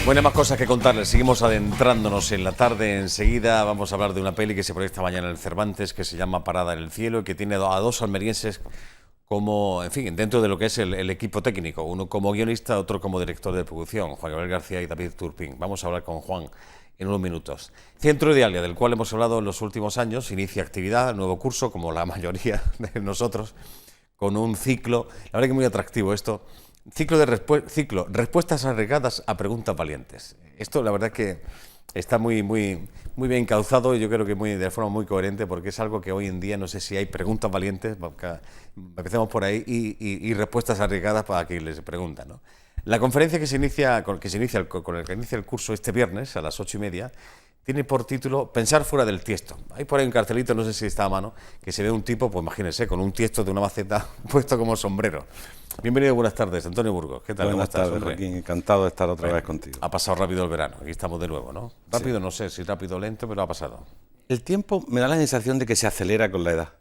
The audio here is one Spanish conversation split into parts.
Bueno, hay más cosas que contarles. Seguimos adentrándonos en la tarde. Enseguida vamos a hablar de una peli que se proyecta mañana en el Cervantes, que se llama Parada en el cielo, y que tiene a dos almerienses como, en fin, dentro de lo que es el equipo técnico. Uno como guionista, otro como director de producción, Juan Gabriel García y David Turpin. Vamos a hablar con Juan en unos minutos. Centro Idealia, del cual hemos hablado en los últimos años, inicia actividad, nuevo curso, como la mayoría de nosotros, con un ciclo, la verdad que muy atractivo esto, ciclo respuestas arriesgadas a preguntas valientes. Esto la verdad que está muy bien encauzado y yo creo que de forma muy coherente, porque es algo que hoy en día no sé si hay preguntas valientes, empecemos por ahí, y respuestas arriesgadas para quien les pregunta, ¿no? La conferencia con el que inicia el curso este viernes a las 8:30 tiene por título Pensar fuera del tiesto. Hay por ahí un cartelito, no sé si está a mano, que se ve un tipo, pues imagínense, con un tiesto de una maceta puesto como sombrero. Bienvenido, buenas tardes, Antonio Burgos. ¿Qué tal? Buenas tardes, Joaquín. Encantado de estar otra vez contigo. Ha pasado rápido el verano, aquí estamos de nuevo, ¿no? Rápido, sí. No sé si rápido o lento, pero ha pasado. El tiempo me da la sensación de que se acelera con la edad.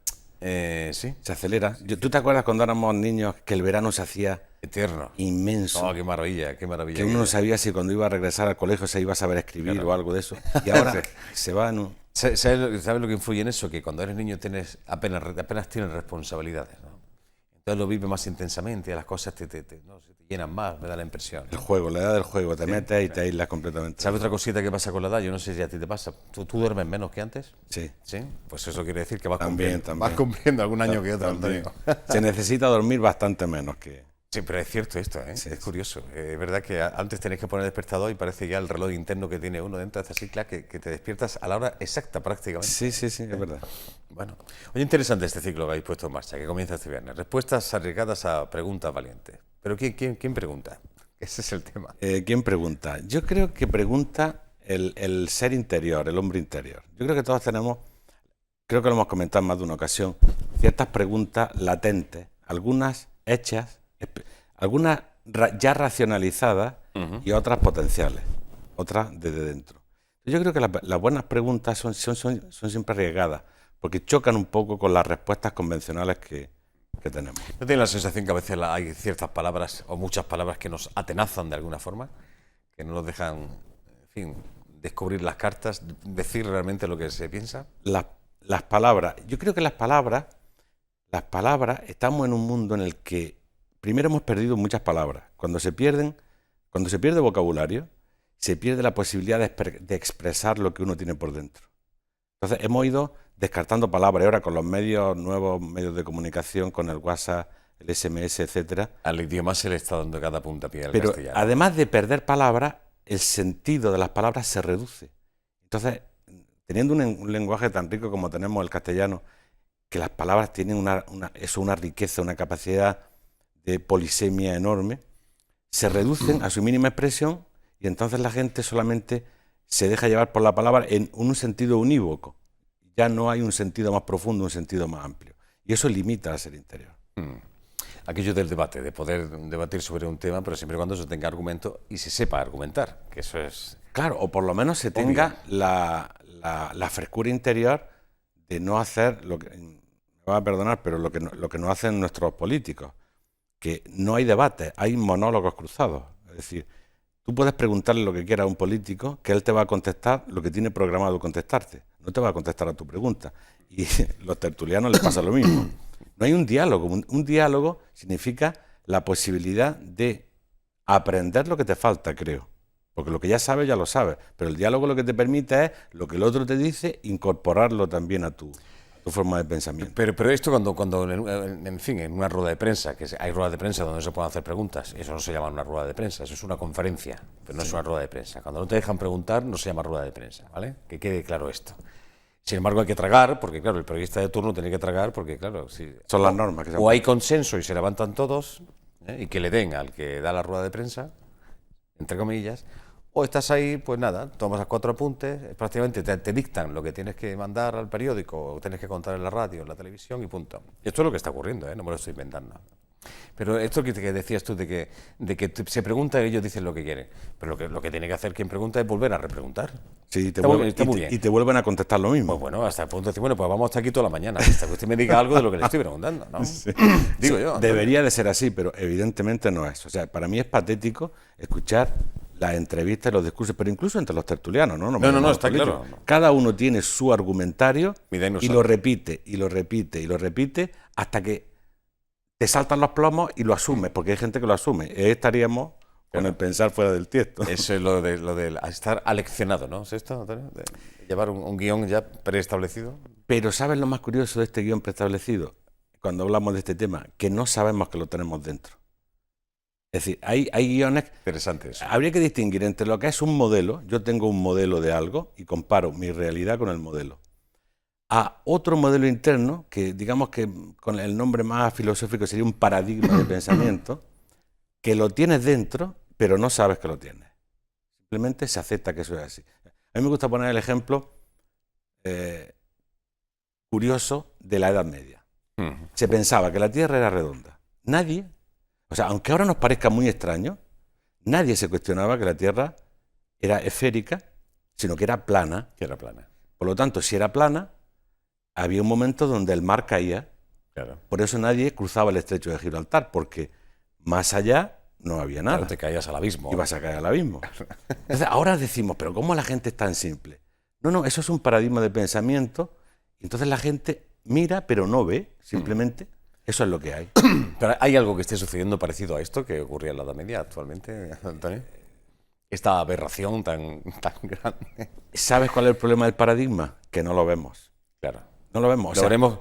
Sí. Se acelera. ¿Tú te acuerdas cuando éramos niños que el verano se hacía eterno? Inmenso. Oh, qué maravilla, qué maravilla. Que uno no sabía si cuando iba a regresar al colegio se iba a saber escribir, claro, o algo de eso. Y ahora sí, se va en un... ¿Sabes lo que influye en eso? Que cuando eres niño apenas tienes responsabilidades, ¿no? Entonces lo vives más intensamente, las cosas te llenan más, me da la impresión, ¿no? El juego, la edad del juego, te metes y te aíslas completamente. ¿Sabes otra cosita que pasa con la edad? Yo no sé si a ti te pasa. ¿Tú duermes menos que antes? Sí. ¿Sí? Pues eso quiere decir que vas también. cumpliendo algún año que otro. Se necesita dormir bastante menos que... Sí, pero es cierto esto, ¿eh? Sí, es curioso. Es verdad que antes tenés que poner despertador y parece ya el reloj interno que tiene uno dentro de esta cicla que te despiertas a la hora exacta prácticamente. Sí, es verdad. Bueno, oye, interesante este ciclo que habéis puesto en marcha, que comienza este viernes. Respuestas arriesgadas a preguntas valientes. Pero ¿quién pregunta? Ese es el tema. ¿Quién pregunta? Yo creo que pregunta el ser interior, el hombre interior. Yo creo que todos tenemos, creo que lo hemos comentado en más de una ocasión, ciertas preguntas latentes, algunas hechas, algunas ya racionalizadas, y otras potenciales, otras desde dentro. Yo creo que las buenas preguntas son siempre arriesgadas, porque chocan un poco con las respuestas convencionales que tenemos. ¿No tienes la sensación que a veces hay ciertas palabras o muchas palabras que nos atenazan de alguna forma? Que no nos dejan, en fin, descubrir las cartas, decir realmente lo que se piensa. Las palabras. Yo creo que las palabras, estamos en un mundo en el que primero hemos perdido muchas palabras. Cuando se pierde vocabulario, se pierde la posibilidad de expresar lo que uno tiene por dentro. Entonces hemos ido descartando palabras, y ahora con los nuevos medios de comunicación, con el WhatsApp, el SMS, etcétera. Al idioma se le está dando cada puntapié al pero castellano. Además de perder palabras, el sentido de las palabras se reduce. Entonces, teniendo un lenguaje tan rico como tenemos el castellano, que las palabras tienen una riqueza, una capacidad de polisemia enorme, se reducen a su mínima expresión, y entonces la gente solamente se deja llevar por la palabra en un sentido unívoco. Ya no hay un sentido más profundo, un sentido más amplio. Y eso limita al ser interior. Aquello del debate, de poder debatir sobre un tema, pero siempre y cuando se tenga argumento y se sepa argumentar, que eso es... Claro, o por lo menos se tenga la frescura interior de no hacer lo que... Me va a perdonar, pero lo que no hacen nuestros políticos, que no hay debate, hay monólogos cruzados. Es decir, tú puedes preguntarle lo que quiera a un político, que él te va a contestar lo que tiene programado contestarte. No te va a contestar a tu pregunta. Y a los tertulianos les pasa lo mismo. No hay un diálogo. Un diálogo significa la posibilidad de aprender lo que te falta, creo. Porque lo que ya sabes, ya lo sabes. Pero el diálogo lo que te permite es lo que el otro te dice, incorporarlo también a tu forma de pensamiento. Pero esto cuando en fin, en una rueda de prensa, que hay ruedas de prensa donde se pueden hacer preguntas, eso no se llama una rueda de prensa, eso es una conferencia, pero no es una rueda de prensa. Cuando no te dejan preguntar, no se llama rueda de prensa, ¿vale? Que quede claro esto. Sin embargo, hay que tragar, porque claro, el periodista de turno tiene que tragar, porque claro, si son las normas. O hay consenso y se levantan todos, y que le den al que da la rueda de prensa, entre comillas, o estás ahí, pues nada, tomas los 4 apuntes, prácticamente te dictan lo que tienes que mandar al periódico, o tienes que contar en la radio, en la televisión y punto. Y esto es lo que está ocurriendo, no me lo estoy inventando. Pero esto que decías tú de que se pregunta y ellos dicen lo que quieren, pero lo que tiene que hacer quien pregunta es volver a repreguntar. Sí, y te vuelven a contestar lo mismo. Pues bueno, hasta el punto de decir, bueno, pues vamos hasta aquí toda la mañana, hasta que usted me diga algo de lo que le estoy preguntando, ¿no? Sí. Digo yo. Debería de ser así, pero evidentemente no es. O sea, para mí es patético escuchar las entrevistas y los discursos, pero incluso entre los tertulianos, ¿no? No, está claro. Cada uno tiene su argumentario y lo repite, y lo repite, y lo repite, hasta que te saltan los plomos y lo asumes, porque hay gente que lo asume. Estaríamos con el pensar fuera del tiesto. Eso es lo de estar aleccionado, ¿no? ¿Es esto, Antonio? De llevar un guión ya preestablecido. Pero ¿sabes lo más curioso de este guión preestablecido? Cuando hablamos de este tema, que no sabemos que lo tenemos dentro. Es decir, hay guiones... Interesante eso. Habría que distinguir entre lo que es un modelo, yo tengo un modelo de algo y comparo mi realidad con el modelo, a otro modelo interno, que digamos que con el nombre más filosófico sería un paradigma de pensamiento, que lo tienes dentro, pero no sabes que lo tienes. Simplemente se acepta que eso es así. A mí me gusta poner el ejemplo curioso de la Edad Media. Se pensaba que la Tierra era redonda. Nadie, o sea, aunque ahora nos parezca muy extraño, nadie se cuestionaba que la Tierra era esférica, sino que era plana. Que era plana. Por lo tanto, si era plana, había un momento donde el mar caía. Claro. Por eso nadie cruzaba el estrecho de Gibraltar, porque más allá no había nada. Claro, te caías al abismo. Ibas a caer al abismo. Entonces, ahora decimos, pero ¿cómo la gente es tan simple? No, eso es un paradigma de pensamiento. Entonces la gente mira, pero no ve, simplemente. Eso es lo que hay. Pero ¿hay algo que esté sucediendo parecido a esto que ocurría en la Edad Media actualmente, Antonio? Esta aberración tan grande. ¿Sabes cuál es el problema del paradigma? Que no lo vemos. Claro. No lo vemos. Lo veremos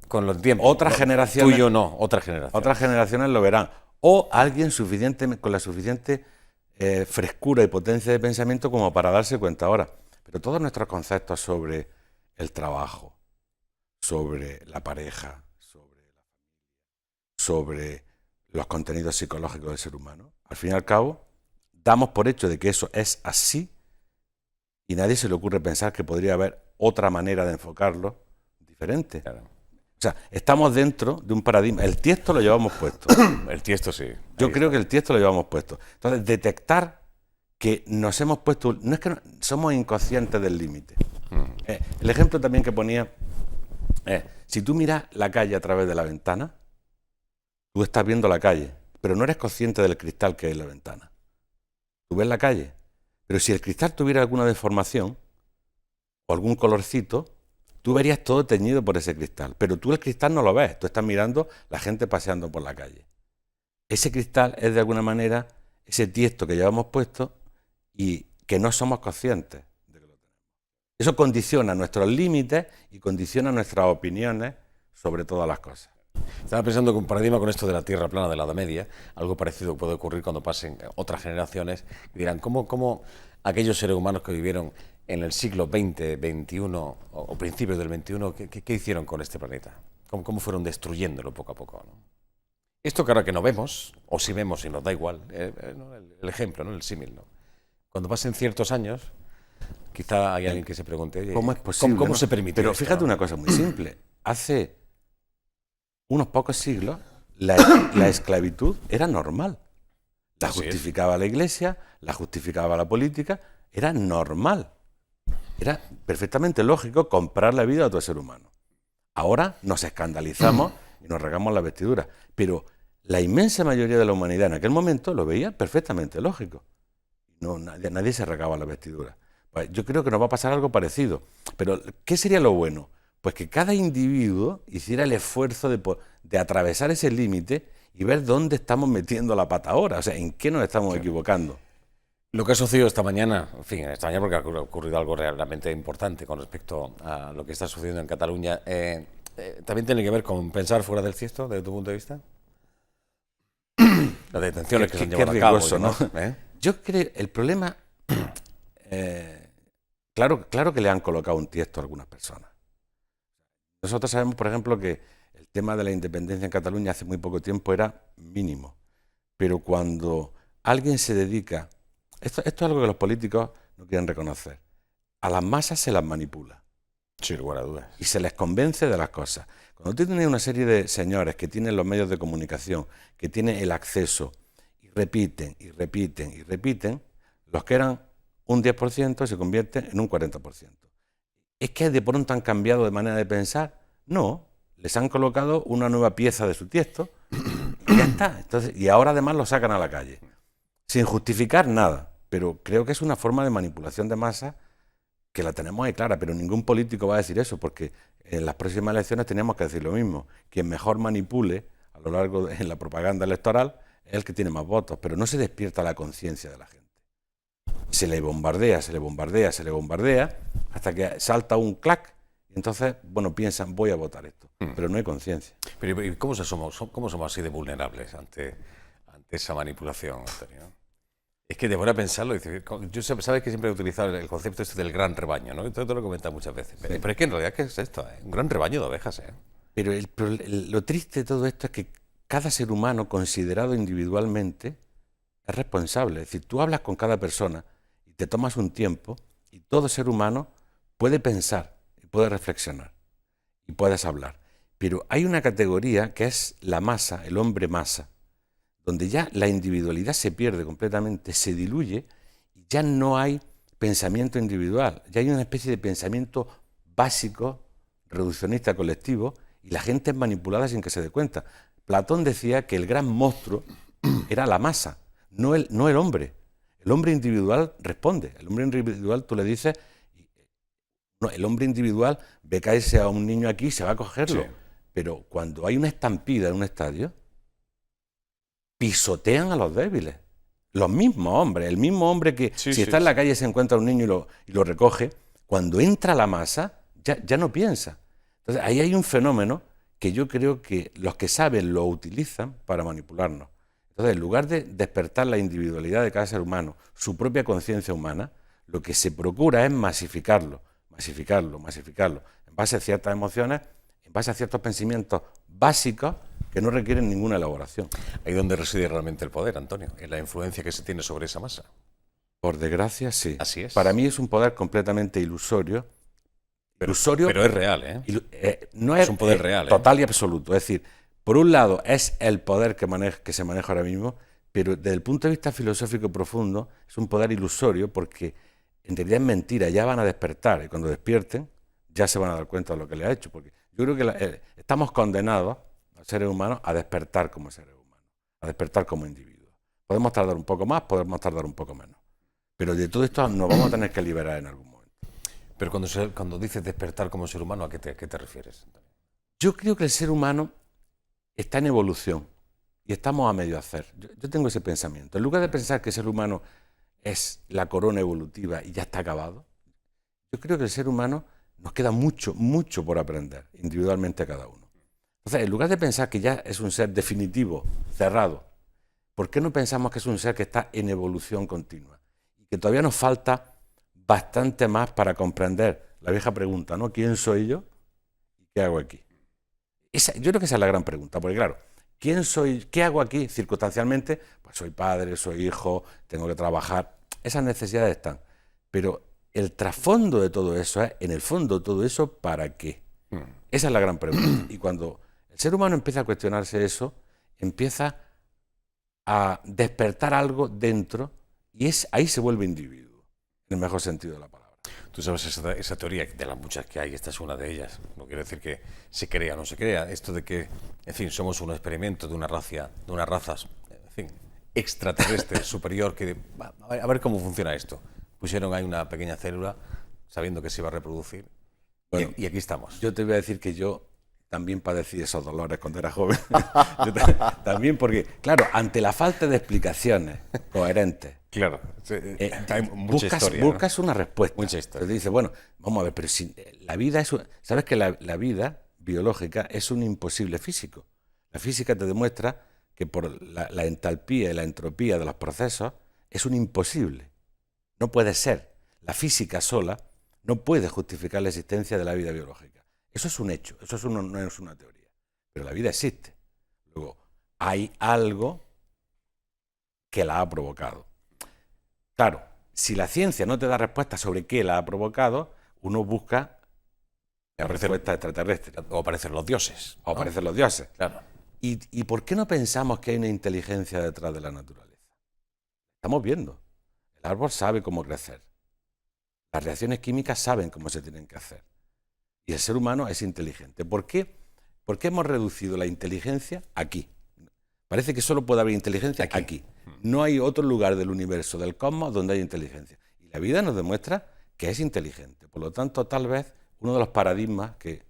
con los tiempos. Otras generaciones... Tú y yo no, otras generaciones. Otras generaciones lo verán. O alguien con la suficiente frescura y potencia de pensamiento como para darse cuenta ahora. Pero todos nuestros conceptos sobre el trabajo, sobre la pareja, sobre los contenidos psicológicos del ser humano, al fin y al cabo, damos por hecho de que eso es así y nadie se le ocurre pensar que podría haber otra manera de enfocarlo diferente. Claro. O sea, estamos dentro de un paradigma. El tiesto lo llevamos puesto. El tiesto sí. Yo creo que el tiesto lo llevamos puesto. Entonces, detectar que nos hemos puesto... No es que somos inconscientes del límite. El ejemplo también que ponía es, si tú miras la calle a través de la ventana, tú estás viendo la calle, pero no eres consciente del cristal que hay en la ventana. Tú ves la calle, pero si el cristal tuviera alguna deformación o algún colorcito, tú verías todo teñido por ese cristal, pero tú el cristal no lo ves, tú estás mirando la gente paseando por la calle. Ese cristal es de alguna manera ese tiesto que llevamos puesto y que no somos conscientes de que lo tenemos. Eso condiciona nuestros límites y condiciona nuestras opiniones sobre todas las cosas. Estaba pensando que un paradigma con esto de la Tierra plana de la Edad Media, algo parecido puede ocurrir cuando pasen otras generaciones y dirán, ¿cómo aquellos seres humanos que vivieron en el siglo XX, XXI o principios del XXI, ¿qué hicieron con este planeta? ¿Cómo fueron destruyéndolo poco a poco, ¿no? Esto que ahora que no vemos, o si vemos y nos da igual, el ejemplo, ¿no? El símil, ¿no? Cuando pasen ciertos años, quizá hay alguien que se pregunte, oye, ¿cómo es posible? ¿Cómo se permite Pero esto, fíjate ¿no? una cosa muy simple. Hace unos pocos siglos la esclavitud era normal. La justificaba la Iglesia, la justificaba la política, era normal. Era perfectamente lógico comprar la vida a otro ser humano. Ahora nos escandalizamos y nos regamos la vestidura. Pero la inmensa mayoría de la humanidad en aquel momento lo veía perfectamente lógico. Nadie se regaba la vestidura. Pues yo creo que nos va a pasar algo parecido. Pero ¿qué sería lo bueno? Pues que cada individuo hiciera el esfuerzo de atravesar ese límite y ver dónde estamos metiendo la pata ahora, o sea, en qué nos estamos equivocando. Lo que ha sucedido esta mañana, en fin, esta mañana porque ha ocurrido algo realmente importante con respecto a lo que está sucediendo en Cataluña, ¿también tiene que ver con pensar fuera del tiesto, desde tu punto de vista? Las detenciones que se han llevado a cabo, ¿no? Yo creo, el problema, claro que le han colocado un tiesto a algunas personas. Nosotros sabemos, por ejemplo, que el tema de la independencia en Cataluña hace muy poco tiempo era mínimo. Pero cuando alguien se dedica... Esto es algo que los políticos no quieren reconocer. A las masas se las manipula. Sin lugar a dudas. Y se les convence de las cosas. Cuando tú tienes una serie de señores que tienen los medios de comunicación, que tienen el acceso, y repiten, y repiten, y repiten, los que eran un 10% se convierten en un 40%. ¿Es que de pronto han cambiado de manera de pensar? No, les han colocado una nueva pieza de su tiesto y ya está. Entonces, y ahora además lo sacan a la calle, sin justificar nada. pero creo que es una forma de manipulación de masa que la tenemos ahí clara, pero ningún político va a decir eso, porque en las próximas elecciones teníamos que decir lo mismo. Quien mejor manipule a lo largo de la propaganda electoral es el que tiene más votos, pero no se despierta la conciencia de la gente. Se le bombardea, se le bombardea, se le bombardea, hasta que salta un clac, y entonces, bueno, piensan, voy a votar esto, pero no hay conciencia. Pero ¿y cómo somos así de vulnerables ante esa manipulación, Antonio? Es que de buena pensarlo, sabes que siempre he utilizado el concepto este del gran rebaño, ¿no? Esto te lo he comentado muchas veces. Sí. Pero es que en realidad, ¿qué es esto? Un gran rebaño de ovejas, ¿eh? Pero lo triste de todo esto es que cada ser humano, considerado individualmente, es responsable. Es decir, tú hablas con cada persona y te tomas un tiempo y todo ser humano puede pensar y puede reflexionar y puedes hablar. Pero hay una categoría que es la masa, el hombre masa, donde ya la individualidad se pierde completamente, se diluye y ya no hay pensamiento individual, ya hay una especie de pensamiento básico, reduccionista colectivo, y la gente es manipulada sin que se dé cuenta. Platón decía que el gran monstruo era la masa, no el hombre. El hombre individual responde, el hombre individual tú le dices, no, el hombre individual ve caerse a un niño aquí y se va a cogerlo, sí. Pero cuando hay una estampida en un estadio, pisotean a los débiles. Los mismos hombres, el mismo hombre que está en la calle se encuentra un niño y lo recoge, cuando entra la masa ya no piensa. Entonces ahí hay un fenómeno que yo creo que los que saben lo utilizan para manipularnos. Entonces, en lugar de despertar la individualidad de cada ser humano, su propia conciencia humana, lo que se procura es masificarlo, en base a ciertas emociones, en base a ciertos pensamientos básicos que no requieren ninguna elaboración. Ahí donde reside realmente el poder, Antonio, en la influencia que se tiene sobre esa masa. Por desgracia, sí. Así es. Para mí es un poder completamente ilusorio. Pero es real, ¿eh? No es un poder real. Total y absoluto. Es decir, por un lado es el poder que se maneja ahora mismo, pero desde el punto de vista filosófico profundo es un poder ilusorio porque en realidad es mentira. Ya van a despertar y cuando despierten ya se van a dar cuenta de lo que le ha hecho. Porque yo creo que estamos condenados, los seres humanos, a despertar como seres humanos, a despertar como individuos. Podemos tardar un poco más, podemos tardar un poco menos. Pero de todo esto nos vamos a tener que liberar en algún momento. Pero cuando dices despertar como ser humano, ¿a qué te refieres? Yo creo que el ser humano está en evolución y estamos a medio hacer. Yo tengo ese pensamiento. En lugar de pensar que el ser humano es la corona evolutiva y ya está acabado, yo creo que el ser humano nos queda mucho, mucho por aprender, individualmente a cada uno. Entonces, en lugar de pensar que ya es un ser definitivo, cerrado, ¿por qué no pensamos que es un ser que está en evolución continua? Y que todavía nos falta bastante más para comprender la vieja pregunta, ¿no? ¿Quién soy yo y qué hago aquí? Yo creo que esa es la gran pregunta, porque claro, ¿quién soy? ¿Qué hago aquí circunstancialmente? Pues soy padre, soy hijo, tengo que trabajar. Esas necesidades están. Pero el trasfondo de todo eso es, en el fondo, todo eso, ¿para qué? Esa es la gran pregunta. Y cuando el ser humano empieza a cuestionarse eso, empieza a despertar algo dentro y ahí se vuelve individuo, en el mejor sentido de la palabra. Tú sabes esa teoría, de las muchas que hay, esta es una de ellas. No quiere decir que se crea o no se crea. Esto de que, en fin, somos un experimento de una raza, en fin, extraterrestre superior. A ver cómo funciona esto. Pusieron ahí una pequeña célula, sabiendo que se iba a reproducir. Bueno, y aquí estamos. Yo te voy a decir que yo también padecí esos dolores cuando era joven. También porque, claro, ante la falta de explicaciones coherentes, claro, hay mucha historia, buscas una respuesta. Mucha historia. Entonces dices, bueno, vamos a ver, pero si la vida es... ¿Sabes que la vida biológica es un imposible físico? La física te demuestra que por la entalpía y la entropía de los procesos es un imposible. No puede ser. La física sola no puede justificar la existencia de la vida biológica. Eso es un hecho, no es una teoría. Pero la vida existe. Luego, hay algo que la ha provocado. Claro, si la ciencia no te da respuesta sobre qué la ha provocado, uno busca la respuesta extraterrestre. O aparecen los dioses. O aparecen los dioses. Claro. ¿Y por qué no pensamos que hay una inteligencia detrás de la naturaleza? Estamos viendo. El árbol sabe cómo crecer. Las reacciones químicas saben cómo se tienen que hacer. Y el ser humano es inteligente. ¿Por qué? ¿Por qué hemos reducido la inteligencia aquí? Parece que solo puede haber inteligencia aquí. No hay otro lugar del universo, del cosmos, donde haya inteligencia. Y la vida nos demuestra que es inteligente. Por lo tanto, tal vez uno de los paradigmas que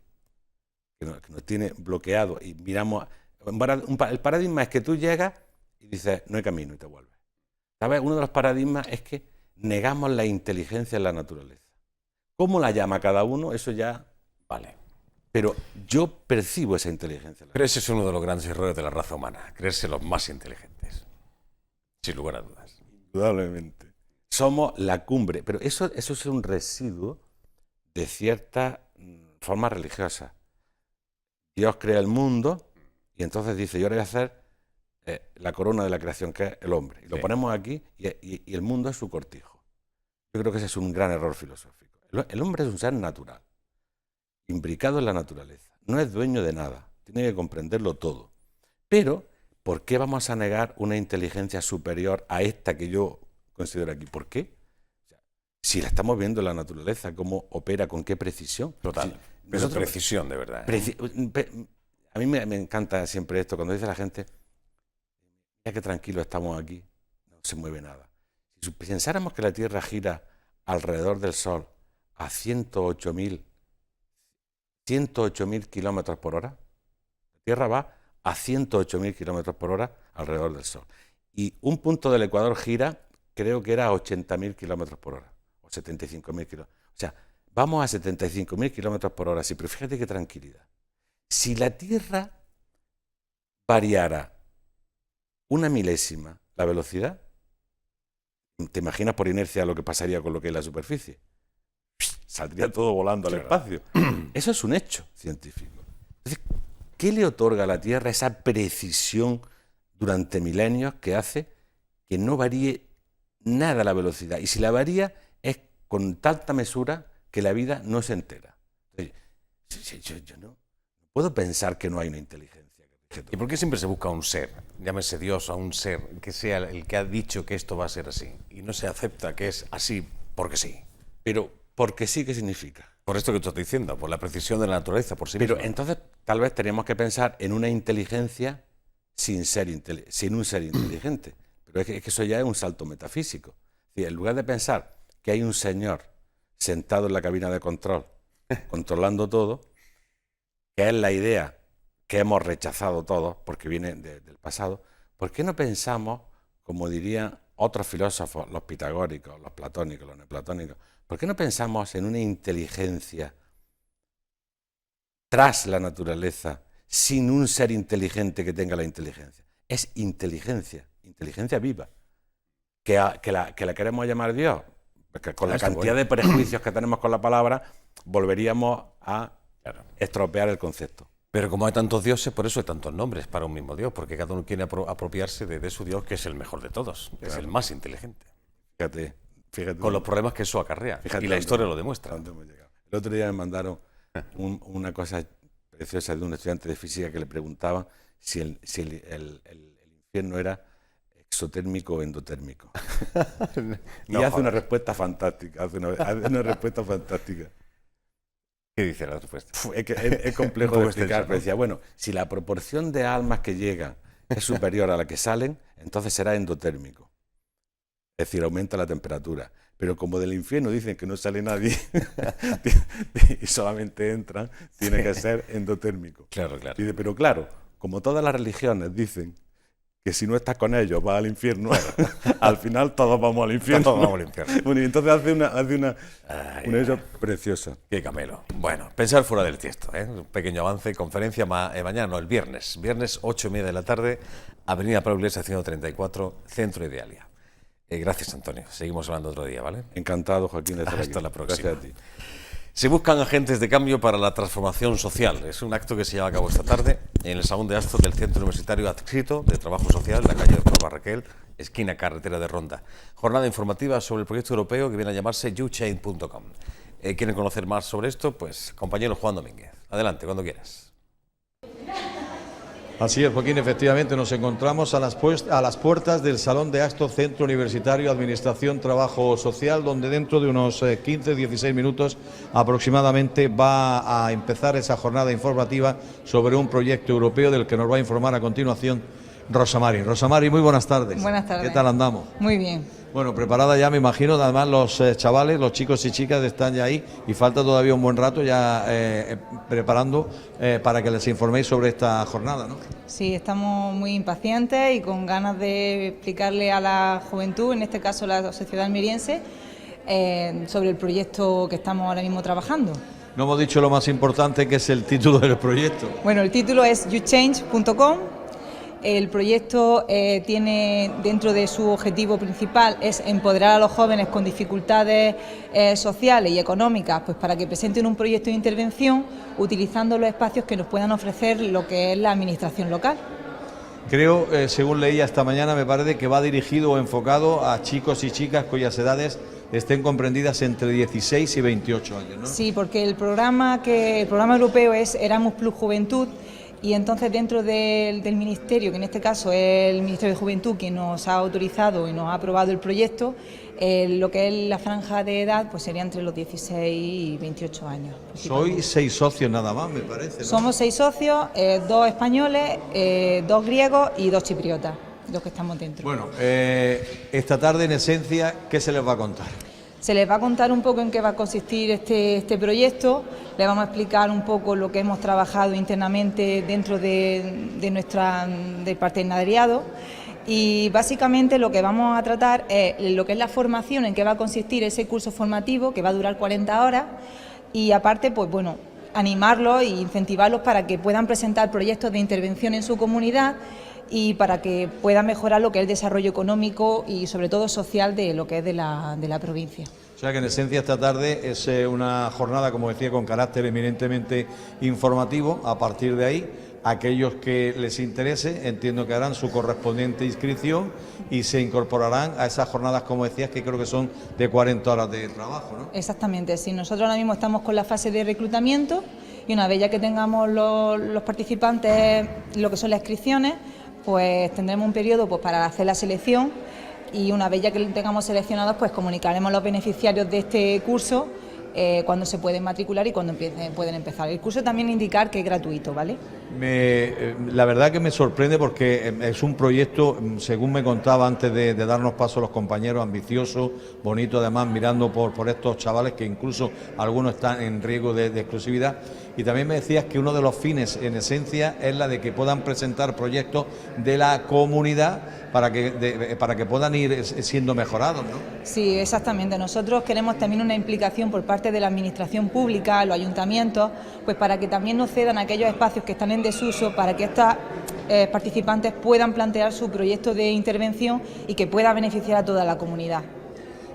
nos tiene bloqueado y miramos... El paradigma es que tú llegas y dices, no hay camino y te vuelves. ¿Sabes? Uno de los paradigmas es que negamos la inteligencia en la naturaleza. ¿Cómo la llama cada uno? Eso ya... Vale. Pero yo percibo esa inteligencia. Pero ese es uno de los grandes errores de la raza humana, creerse los más inteligentes. Sin lugar a dudas. Indudablemente. Somos la cumbre, pero eso es un residuo de cierta forma religiosa. Dios crea el mundo y entonces dice, yo ahora voy a hacer la corona de la creación, que es el hombre. Y lo ponemos aquí y el mundo es su cortijo. Yo creo que ese es un gran error filosófico. El hombre es un ser natural, imbricado en la naturaleza. No es dueño de nada, tiene que comprenderlo todo. Pero, ¿por qué vamos a negar una inteligencia superior a esta que yo considero aquí? ¿Por qué? Si la estamos viendo en la naturaleza, cómo opera, con qué precisión. Total. Pero precisión, de verdad. A mí me encanta siempre esto, cuando dice la gente, ya que tranquilo estamos aquí, no se mueve nada. Si pensáramos que la Tierra gira alrededor del Sol a 108.000 kilómetros por hora, la Tierra va a 108.000 kilómetros por hora alrededor del Sol. Y un punto del Ecuador gira, creo que era a 80.000 kilómetros por hora, o 75.000 kilómetros. O sea, vamos a 75.000 kilómetros por hora, sí, pero fíjate qué tranquilidad. Si la Tierra variara una milésima la velocidad, ¿te imaginas por inercia lo que pasaría con lo que es la superficie? Saldría todo volando al espacio. Eso es un hecho científico. Entonces, ¿qué le otorga a la Tierra esa precisión durante milenios que hace que no varíe nada la velocidad? Y si la varía es con tanta mesura que la vida no se entera. Entonces, yo no puedo pensar que no hay una inteligencia. ¿Y por qué siempre se busca un ser, llámese Dios, a un ser que sea el que ha dicho que esto va a ser así? Y no se acepta que es así porque sí. Pero, ¿porque sí qué significa? Por esto que tú estás diciendo, por la precisión de la naturaleza, por sí misma. Pero entonces tal vez teníamos que pensar en una inteligencia sin un ser inteligente. Pero es que eso ya es un salto metafísico. Es decir, en lugar de pensar que hay un señor sentado en la cabina de control, controlando todo, que es la idea que hemos rechazado todos, porque viene del pasado, ¿por qué no pensamos, como dirían otros filósofos, los pitagóricos, los platónicos, los neoplatónicos, ¿por qué no pensamos en una inteligencia tras la naturaleza, sin un ser inteligente que tenga la inteligencia? Es inteligencia viva. Que la queremos llamar Dios, porque con la cantidad de prejuicios que tenemos con la palabra, volveríamos a estropear el concepto. Pero como hay tantos dioses, por eso hay tantos nombres para un mismo Dios, porque cada uno quiere apropiarse de su Dios, que es el mejor de todos, es el más inteligente. Fíjate. Con los problemas que eso acarrea, y la historia lo demuestra. El otro día me mandaron una cosa preciosa de un estudiante de física que le preguntaba si el infierno era exotérmico o endotérmico. Y hace una respuesta fantástica, hace una respuesta fantástica. ¿Qué dice la respuesta? Es complejo de explicar, pero decía, bueno, si la proporción de almas que llegan es superior a la que salen, entonces será endotérmico. Es decir, aumenta la temperatura. Pero como del infierno dicen que no sale nadie y solamente entran, tiene que ser endotérmico. Claro, claro. Dice, pero claro, como todas las religiones dicen que si no estás con ellos vas al infierno, al final todos vamos al infierno. Todos vamos al infierno. Bueno, y entonces hace una hecho preciosa. Qué camelo. Bueno, pensar fuera del tiesto, ¿eh? Un pequeño avance, conferencia mañana, no, el viernes 8:30 de la tarde, Avenida Pablo Iglesias 134, Centro Idealia. Gracias, Antonio. Seguimos hablando otro día, ¿vale? Encantado, Joaquín, de estar aquí. Hasta la próxima. Gracias a ti. Se buscan agentes de cambio para la transformación social. Es un acto que se lleva a cabo esta tarde en el Salón de Actos del Centro Universitario Adscrito de Trabajo Social, en la calle Doctor Barraquel, esquina Carretera de Ronda. Jornada informativa sobre el proyecto europeo que viene a llamarse youchain.com. ¿Quieren conocer más sobre esto? Pues compañero Juan Domínguez. Adelante, cuando quieras. Así es, Joaquín, efectivamente nos encontramos a las puertas del Salón de Actos Centro Universitario Administración Trabajo Social, donde dentro de unos 15-16 minutos aproximadamente va a empezar esa jornada informativa sobre un proyecto europeo del que nos va a informar a continuación Rosa Mari. Rosa Mari, muy buenas tardes. Buenas tardes. ¿Qué tal andamos? Muy bien. Bueno, preparada ya, me imagino, además los chavales, los chicos y chicas están ya ahí y falta todavía un buen rato ya preparando para que les informéis sobre esta jornada, ¿no? Sí, estamos muy impacientes y con ganas de explicarle a la juventud, en este caso la sociedad almeriense, sobre el proyecto que estamos ahora mismo trabajando. No hemos dicho lo más importante, que es el título del proyecto. Bueno, el título es youchange.com. El proyecto tiene dentro de su objetivo principal es empoderar a los jóvenes con dificultades sociales y económicas, pues para que presenten un proyecto de intervención utilizando los espacios que nos puedan ofrecer lo que es la administración local. Creo, según leía esta mañana, me parece que va dirigido o enfocado a chicos y chicas cuyas edades estén comprendidas entre 16 y 28 años, ¿no? Sí, porque el programa europeo es Erasmus Plus Juventud. Y entonces dentro del Ministerio, que en este caso es el Ministerio de Juventud quien nos ha autorizado y nos ha aprobado el proyecto, lo que es la franja de edad pues sería entre los 16 y 28 años. Sois 6 socios nada más, me parece, ¿no? Somos 6 socios, 2 españoles, 2 griegos y 2 chipriotas, los que estamos dentro. Bueno, esta tarde en esencia, ¿qué se les va a contar? Se les va a contar un poco en qué va a consistir este proyecto, les vamos a explicar un poco lo que hemos trabajado internamente dentro del partenariado y básicamente lo que vamos a tratar es lo que es la formación, en qué va a consistir ese curso formativo que va a durar 40 horas y aparte, pues bueno, animarlos e incentivarlos para que puedan presentar proyectos de intervención en su comunidad y para que pueda mejorar lo que es el desarrollo económico y sobre todo social de lo que es de la provincia. O sea que en esencia esta tarde es una jornada, como decía, con carácter eminentemente informativo. A partir de ahí, aquellos que les interese, entiendo que harán su correspondiente inscripción y se incorporarán a esas jornadas, como decías, que creo que son de 40 horas de trabajo, ¿no? Exactamente, sí, nosotros ahora mismo estamos con la fase de reclutamiento y una vez ya que tengamos los participantes, lo que son las inscripciones, pues tendremos un periodo pues para hacer la selección y una vez ya que lo tengamos seleccionados, pues comunicaremos a los beneficiarios de este curso cuándo se pueden matricular y cuándo pueden empezar. El curso también indicar que es gratuito, ¿vale? La verdad que me sorprende porque es un proyecto, según me contaba antes de darnos paso los compañeros, ambicioso, bonito, además mirando por estos chavales que incluso algunos están en riesgo de exclusividad. Y también me decías que uno de los fines en esencia es la de que puedan presentar proyectos de la comunidad para que puedan ir siendo mejorados, ¿no? Sí, exactamente. Nosotros queremos también una implicación por parte de la administración pública, los ayuntamientos, pues para que también nos cedan aquellos espacios que están en desuso para que estos participantes puedan plantear su proyecto de intervención y que pueda beneficiar a toda la comunidad.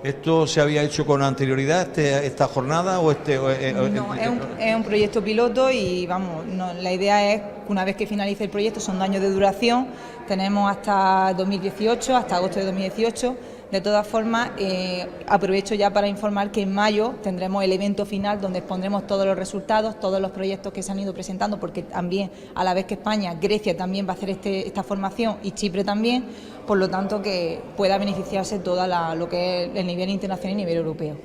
¿Esto se había hecho con anterioridad, esta jornada? No, es un proyecto piloto y vamos, la idea es que una vez que finalice el proyecto, son 2 años de duración, tenemos hasta 2018, hasta agosto de 2018. De todas formas, aprovecho ya para informar que en mayo tendremos el evento final donde expondremos todos los resultados, todos los proyectos que se han ido presentando, porque también, a la vez que España, Grecia también va a hacer esta formación y Chipre también, por lo tanto que pueda beneficiarse todo lo que es el nivel internacional y el nivel europeo.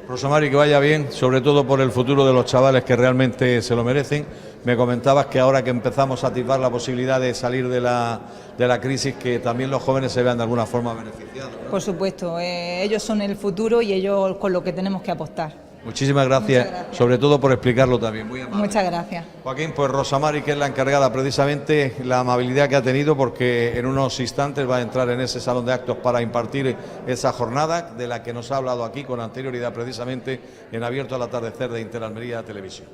Rosa Mari, que vaya bien, sobre todo por el futuro de los chavales que realmente se lo merecen. Me comentabas que ahora que empezamos a atisbar la posibilidad de salir de la crisis, que también los jóvenes se vean de alguna forma beneficiados, ¿no? Por supuesto, ellos son el futuro y ellos con lo que tenemos que apostar. Muchísimas gracias, sobre todo por explicarlo también. Muy amable. Muchas gracias. Joaquín, pues Rosa Mari, que es la encargada precisamente, la amabilidad que ha tenido, porque en unos instantes va a entrar en ese salón de actos para impartir esa jornada de la que nos ha hablado aquí con anterioridad precisamente en Abierto al Atardecer de Interalmería Televisión.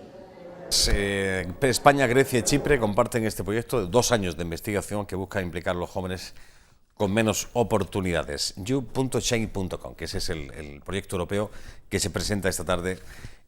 España, Grecia y Chipre comparten este proyecto de 2 años de investigación que busca implicar a los jóvenes con menos oportunidades. you.change.com, que ese es el proyecto europeo que se presenta esta tarde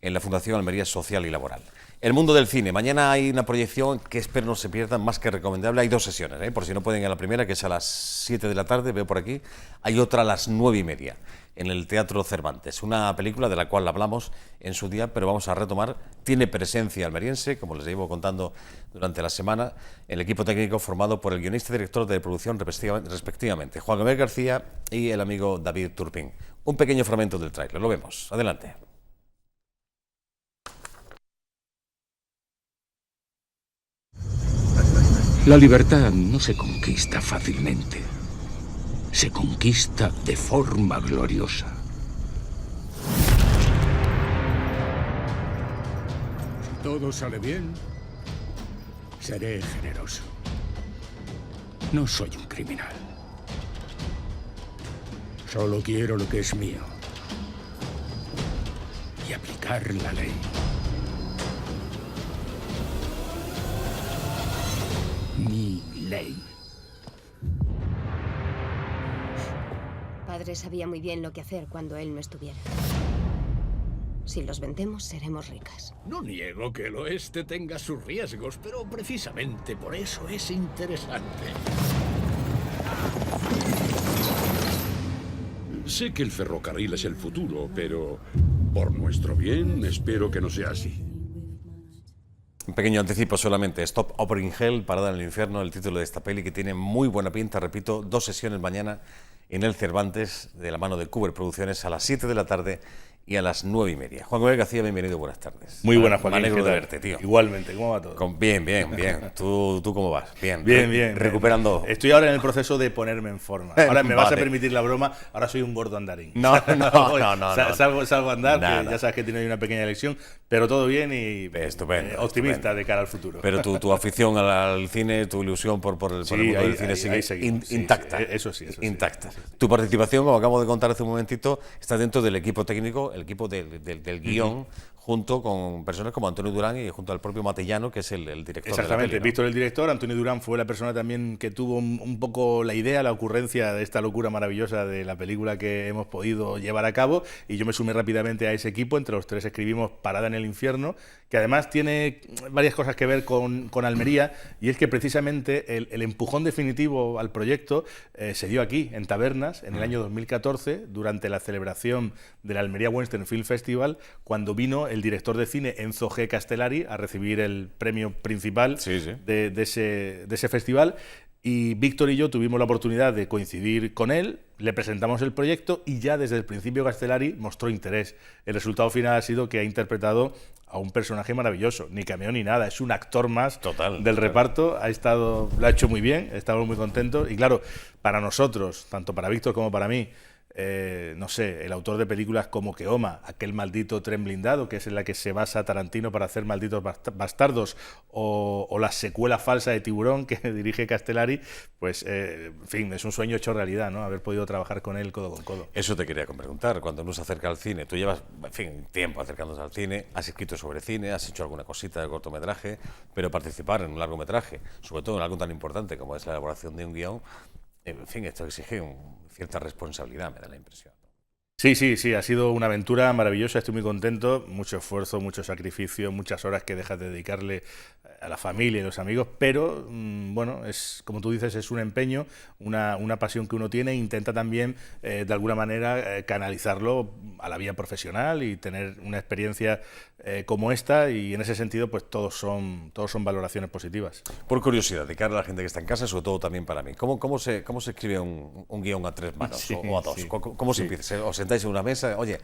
en la Fundación Almería Social y Laboral. El mundo del cine. Mañana hay una proyección que espero no se pierdan, más que recomendable. Hay 2 sesiones, por si no pueden ir a la primera, que es a las 7 de la tarde, veo por aquí. Hay otra a las 9:30 en el Teatro Cervantes. Una película de la cual hablamos en su día, pero vamos a retomar. Tiene presencia almeriense, como les llevo contando durante la semana, el equipo técnico formado por el guionista y director de producción respectivamente, Juan Gabriel García y el amigo David Turpin. Un pequeño fragmento del tráiler, lo vemos. Adelante. La libertad no se conquista fácilmente. Se conquista de forma gloriosa. Si todo sale bien, seré generoso. No soy un criminal. Solo quiero lo que es mío. Y aplicar la ley. Mi ley. Padre sabía muy bien lo que hacer cuando él no estuviera. Si los vendemos, seremos ricas. No niego que el oeste tenga sus riesgos, pero precisamente por eso es interesante. Sé que el ferrocarril es el futuro, pero por nuestro bien espero que no sea así. Un pequeño anticipo solamente. Stop Over in Hell, Parada en el Infierno, el título de esta peli que tiene muy buena pinta. Repito, 2 sesiones mañana en el Cervantes, de la mano de Cuber Producciones, a las 7 de la tarde y a las 9:30. Juan Gabriel García, bienvenido, buenas tardes. Muy buenas, Joaquín. Me alegro de verte, tío. Igualmente, ¿cómo va todo? Bien. ¿Tú cómo vas? Bien. Bien. Recuperando. Estoy ahora en el proceso de ponerme en forma. Ahora me vas a permitir la broma, ahora soy un gordo andarín. No. Salgo a andar, Nada. que ya sabes que he tenido una pequeña elección, pero todo bien y Estupendo, optimista estupendo. de cara al futuro. Pero tu afición al cine, tu ilusión por el mundo del cine sigue seguimos. intacta. Sí, eso sí. Intacta. Tu participación, como acabo de contar hace un momentito, está dentro del equipo técnico, el equipo del guión, junto con personas como Antonio Durán y junto al propio Matellano, que es el director de la Exactamente, peli, ¿no? Víctor el director, Antonio Durán fue la persona también que tuvo un poco la idea, la ocurrencia de esta locura maravillosa de la película que hemos podido llevar a cabo, y yo me sumé rápidamente a ese equipo. Entre los tres escribimos Parada en el Infierno, que además tiene varias cosas que ver con Almería, y es que precisamente el empujón definitivo al proyecto se dio aquí, en Tabernas, en el año 2014, durante la celebración del Almería Western Film Festival, cuando vino el director de cine Enzo G. Castellari a recibir el premio principal de ese festival. Y Víctor y yo tuvimos la oportunidad de coincidir con él, le presentamos el proyecto y ya desde el principio Castellari mostró interés. El resultado final ha sido que ha interpretado a un personaje maravilloso, ni cameo ni nada, es un actor más del reparto, lo ha hecho muy bien, estamos muy contentos y claro, para nosotros, tanto para Víctor como para mí, no sé, el autor de películas como Keoma, aquel maldito tren blindado, que es en la que se basa Tarantino para hacer Malditos Bastardos, o la secuela falsa de Tiburón que dirige Castellari, pues, en fin, es un sueño hecho realidad, ¿no? Haber podido trabajar con él codo con codo. Eso te quería preguntar, cuando uno se acerca al cine, tú llevas, en fin, tiempo acercándose al cine, has escrito sobre cine, has hecho alguna cosita de cortometraje, pero participar en un largometraje, sobre todo en algo tan importante como es la elaboración de un guión, en fin, esto exige cierta responsabilidad, me da la impresión. Sí, ha sido una aventura maravillosa, estoy muy contento, mucho esfuerzo, mucho sacrificio, muchas horas que dejas de dedicarle a la familia y a los amigos, pero bueno, es como tú dices, es un empeño, una pasión que uno tiene e intenta también de alguna manera canalizarlo a la vía profesional y tener una experiencia como esta, y en ese sentido pues todos son valoraciones positivas. Por curiosidad, de cara a la gente que está en casa, sobre todo también para mí, ¿cómo se escribe un guión a 3 manos o a 2? Sí. ¿Cómo se empieza? ¿Os sentáis en una mesa? Oye,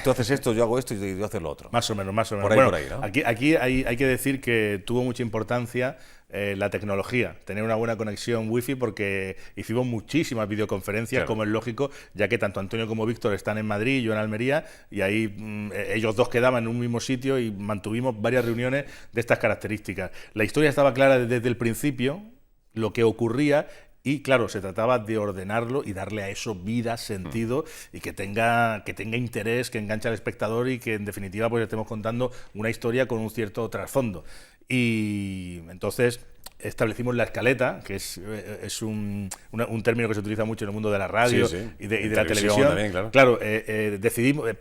tú haces esto, yo hago esto y yo haces lo otro. Más o menos. Por ahí, ¿no? Aquí hay que decir que tuvo mucha importancia la tecnología, tener una buena conexión wifi, porque hicimos muchísimas videoconferencias, claro, como es lógico, ya que tanto Antonio como Víctor están en Madrid y yo en Almería, y ahí ellos dos quedaban en un mismo sitio y mantuvimos varias reuniones de estas características. La historia estaba clara desde el principio, lo que ocurría, y claro, se trataba de ordenarlo y darle a eso vida, sentido, y que tenga interés, que enganche al espectador y que en definitiva pues estemos contando una historia con un cierto trasfondo. Y entonces establecimos la escaleta, que es un término que se utiliza mucho en el mundo de la radio y de la televisión. También, claro,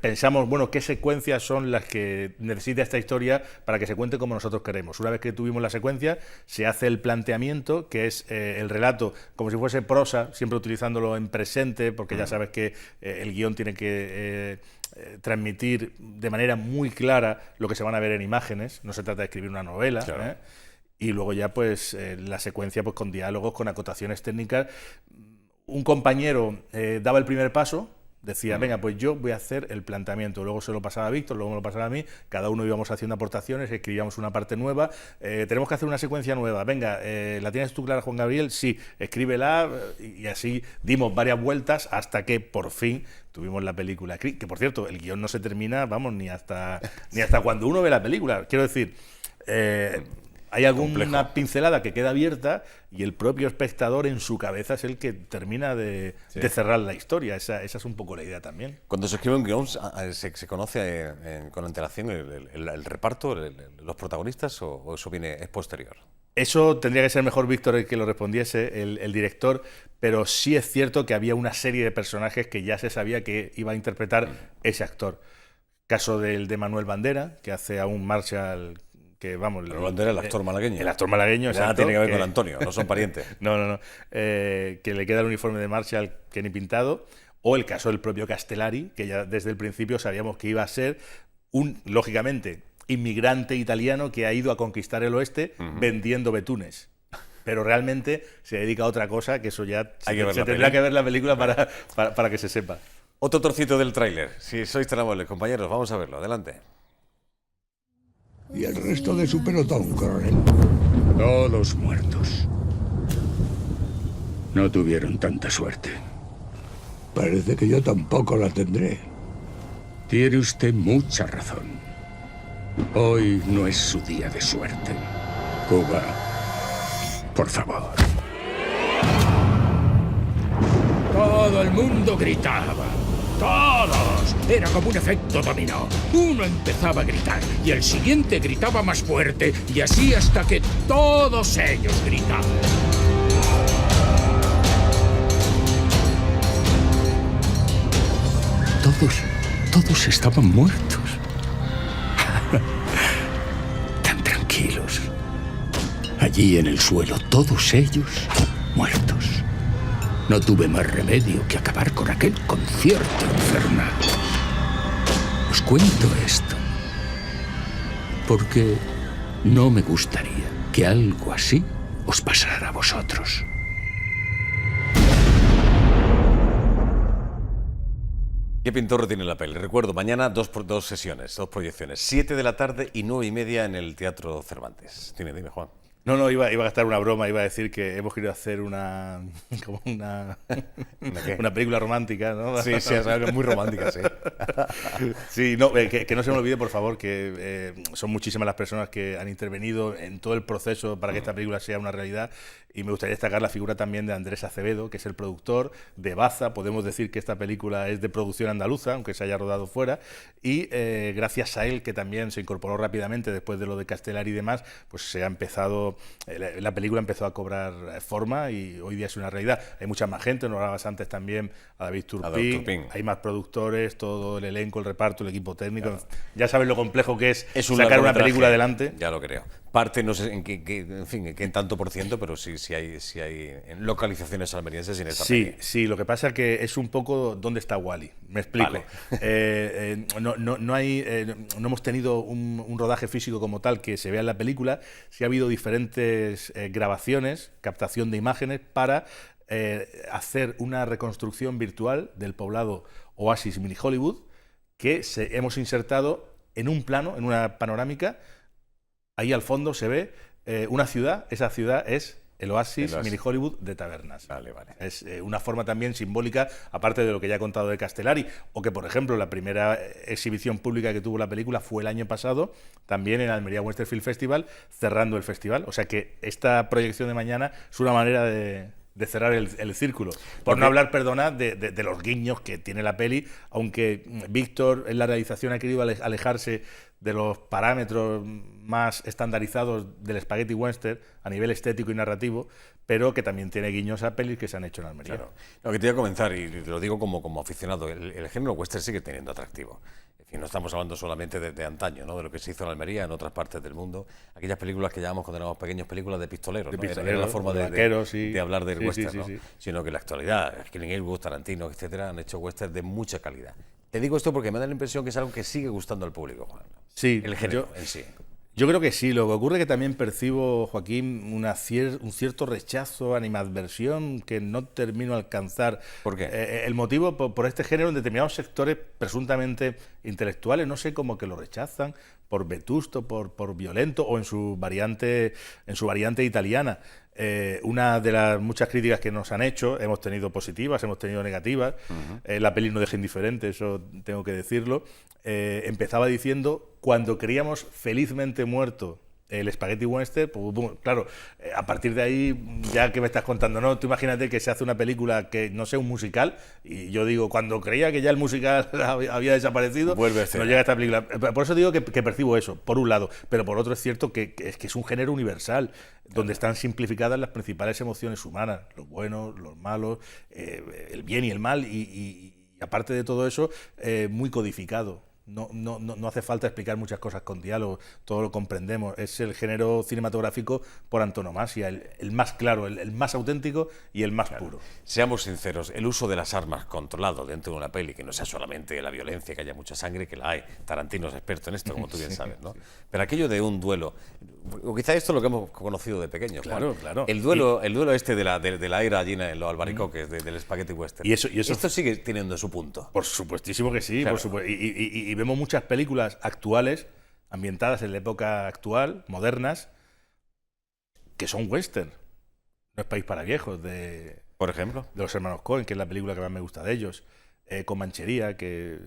pensamos, bueno, qué secuencias son las que necesita esta historia para que se cuente como nosotros queremos. Una vez que tuvimos la secuencia, se hace el planteamiento, que es el relato como si fuese prosa, siempre utilizándolo en presente, porque ya sabes que el guión tiene que transmitir de manera muy clara lo que se van a ver en imágenes, no se trata de escribir una novela, claro. Y luego ya pues la secuencia pues con diálogos, con acotaciones técnicas. Un compañero daba el primer paso, decía, venga, pues yo voy a hacer el planteamiento, luego se lo pasaba a Víctor, luego me lo pasaba a mí, cada uno íbamos haciendo aportaciones, escribíamos una parte nueva, tenemos que hacer una secuencia nueva, venga, ¿la tienes tú clara, Juan Gabriel? Sí, escríbela, y así dimos varias vueltas hasta que por fin tuvimos la película, que por cierto, el guión no se termina, vamos, ni hasta cuando uno ve la película, quiero decir, hay alguna pincelada que queda abierta y el propio espectador en su cabeza es el que termina de cerrar la historia. Esa es un poco la idea también. Cuando se escribe un guión, ¿se conoce con antelación el reparto, los protagonistas, o eso es posterior? Eso tendría que ser mejor Víctor el que lo respondiese, el director, pero sí es cierto que había una serie de personajes que ya se sabía que iba a interpretar ese actor. Caso del de Manuel Bandera, que hace a un Marshall... que vamos, Bandera, el actor malagueño. El actor malagueño, exacto. Nada tiene que ver con Antonio, no son parientes. No. Que le queda el uniforme de Marshall que ni pintado. O el caso del propio Castellari, que ya desde el principio sabíamos que iba a ser un, lógicamente, inmigrante italiano que ha ido a conquistar el oeste vendiendo betunes. Pero realmente se dedica a otra cosa, que eso ya se tendrá que ver la película para que se sepa. Otro trocito del tráiler. Si sois tan amables, compañeros, vamos a verlo. Adelante. ¿Y el resto de su pelotón, coronel? Todos muertos. No tuvieron tanta suerte. Parece que yo tampoco la tendré. Tiene usted mucha razón. Hoy no es su día de suerte. Cuba, por favor. Todo el mundo gritaba. ¡Todos! Era como un efecto dominó. Uno empezaba a gritar y el siguiente gritaba más fuerte y así hasta que todos ellos gritaban. Todos estaban muertos. Tan tranquilos. Allí en el suelo, todos ellos muertos. No tuve más remedio que acabar con aquel concierto infernal. Os cuento esto porque no me gustaría que algo así os pasara a vosotros. ¿Qué pintor tiene la peli? Recuerdo, mañana dos sesiones, dos proyecciones, 7 de la tarde y 9:30 en el Teatro Cervantes. Dime, Juan. No, iba a gastar una broma, iba a decir que hemos querido hacer una película romántica, ¿no? Sí, es muy romántica, sí. Sí, no, que no se me olvide, por favor, que son muchísimas las personas que han intervenido en todo el proceso para que esta película sea una realidad, y me gustaría destacar la figura también de Andrés Acevedo, que es el productor de Baza. Podemos decir que esta película es de producción andaluza, aunque se haya rodado fuera, y gracias a él, que también se incorporó rápidamente después de lo de Castellari y demás, pues se ha empezado... La película empezó a cobrar forma y hoy día es una realidad. Hay mucha más gente, nos hablabas antes también a David Turpin, hay más productores, todo el elenco, el reparto, el equipo técnico. Claro. Ya sabes lo complejo que es sacar una película adelante. Ya lo creo. Parte, no sé en qué tanto por ciento, pero sí hay en localizaciones almerienses sin esta película. Sí, lo que pasa es que es un poco ¿dónde está Wally? Me explico. Vale. No hemos tenido un rodaje físico como tal que se vea en la película. Sí ha habido diferentes grabaciones, captación de imágenes para hacer una reconstrucción virtual del poblado Oasis Mini Hollywood que hemos insertado en un plano, en una panorámica. Ahí al fondo se ve una ciudad, esa ciudad es el Oasis Mini Hollywood de Tabernas. Vale. Es una forma también simbólica, aparte de lo que ya he contado de Castellari, o que, por ejemplo, la primera exhibición pública que tuvo la película fue el año pasado, también en Almería Western Film Festival, cerrando el festival. O sea que esta proyección de mañana es una manera de cerrar el círculo. Por no hablar, perdona, de los guiños que tiene la peli, aunque Víctor en la realización ha querido alejarse de los parámetros más estandarizados del spaghetti western a nivel estético y narrativo, pero que también tiene guiños a pelis que se han hecho en Almería. Claro. Lo que te iba a comenzar, y te lo digo como aficionado, el género western sigue teniendo atractivo. En fin, no estamos hablando solamente de antaño, ¿no? De lo que se hizo en Almería, en otras partes del mundo. Aquellas películas que llamamos cuando éramos pequeños, películas de pistoleros, ¿no? Era la forma de hablar del western, ¿no? Sino que en la actualidad, Clint Eastwood, Tarantino, etcétera, han hecho western de mucha calidad. Te digo esto porque me da la impresión que es algo que sigue gustando al público, Juan. Sí, el género en sí. Yo creo que sí. Lo que ocurre es que también percibo, Joaquín, un cierto rechazo, animadversión que no termino de alcanzar. ¿Por qué? El motivo por este género en determinados sectores presuntamente intelectuales, no sé, como que lo rechazan por vetusto, por violento o en su variante italiana. Una de las muchas críticas que nos han hecho, hemos tenido positivas, hemos tenido negativas. La peli no deja indiferente, eso tengo que decirlo. Empezaba diciendo: cuando creíamos felizmente muerto el Spaghetti Western, pues, claro, a partir de ahí, ya que me estás contando, ¿no? Tú imagínate que se hace una película que no sea un musical, y yo digo, cuando creía que ya el musical había desaparecido, vuelve a ser. No llega esta película. Por eso digo que percibo eso, por un lado, pero por otro es cierto que es un género universal, donde están simplificadas las principales emociones humanas, los buenos, los malos, el bien y el mal, y aparte de todo eso, muy codificado. No hace falta explicar muchas cosas con diálogo, todo lo comprendemos. Es el género cinematográfico por antonomasia, el más claro, el más auténtico y el más puro. Seamos sinceros, el uso de las armas controlado dentro de una peli, que no sea solamente la violencia, que haya mucha sangre, que la hay. Tarantino es experto en esto, como tú bien sabes, ¿no? Pero aquello de un duelo, o quizá esto es lo que hemos conocido de pequeños. Claro, claro. El duelo este de la era allí en los albaricoques, del Spaghetti Western. Y eso esto sigue teniendo su punto. Por supuestísimo que sí, Claro. por supuesto. Y vemos muchas películas actuales, ambientadas en la época actual, modernas, que son western. No es País para viejos, Por ejemplo. de los hermanos Coen, que es la película que más me gusta de ellos. Comanchería, que